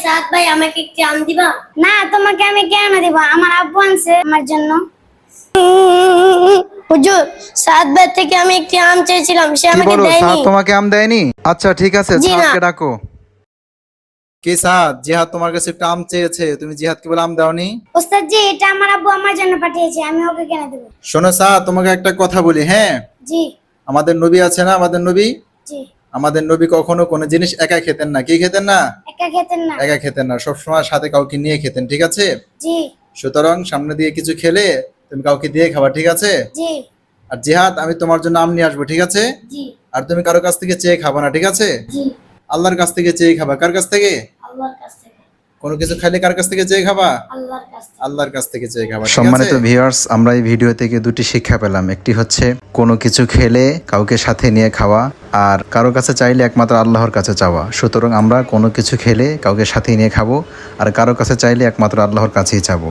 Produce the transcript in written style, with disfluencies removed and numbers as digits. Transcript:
সাদ ভাই আমাকে একটু আম দিবা? না, তোমাকে আমি কেন দিব? আমার আব্বু আনছে আমার জন্য। হুজুর, সাদ ভাই থেকে আমি একটু আম চেয়েছিলাম, সে কি আমাকে বলো, দেয়নি। সাদ তোমাকে আম দেয়নি? আচ্ছা ঠিক আছে, জি না। সাদকে ডাকো। কি সাদ, জিহাদ তোমার কাছে একটা আম চেয়েছে, তুমি জিহাদকে বলে আম দাওনি? ওস্তাদ জি, এটা আমার আব্বু আমার জন্য পাঠিয়েছে, আমি ওকে কেন দেব? শোনো সাদ, তোমাকে একটা কথা বলি, হ্যাঁ? জি আমাদের নবী আছে না, আমাদের নবী, জি। আমাদের নবী কখনো কোনো জিনিস একা খেতেন না। কি খেতেন না? একা খেতেন না। একা খেতেন না, সবসময় সাথে কাউকে নিয়ে খেতেন, ঠিক আছে? জি সুতরাং সামনে দিয়ে কিছু খেলে তুমি কাউকে দিয়ে খাবা, ঠিক আছে? জি আর জিহাদ, আমি তোমার জন্য আম নিয়ে আসবো, ঠিক আছে? জি আর তুমি কারো কাছ থেকে চেয়ে খাবা না, ঠিক আছে? জি। আল্লাহর কাছ থেকে চেয়ে খাবা। কার কাছ থেকে? আল্লাহর কাছ থেকে। কোনো কিছু খাইলে কার কাছ থেকে চেয়ে খাবা? আল্লাহর কাছ থেকে। আল্লাহর কাছ থেকে চেয়ে খাবা, ঠিক আছে? সম্মানিত ভিউয়ার্স, আমরা এই ভিডিও থেকে দুটি শিক্ষা পেলাম। একটি হচ্ছে কোনো কিছু খেলে কাউকে সাথে নিয়ে খাওয়া, আর কারো কাছে চাইলে একমাত্র আল্লাহর কাছে চাওয়া। সুতরাং আমরা কোনো কিছু খেলে কাউকে সাথে নিয়ে খাবো, আর কারো কাছে চাইলে একমাত্র আল্লাহর কাছেই চাবো।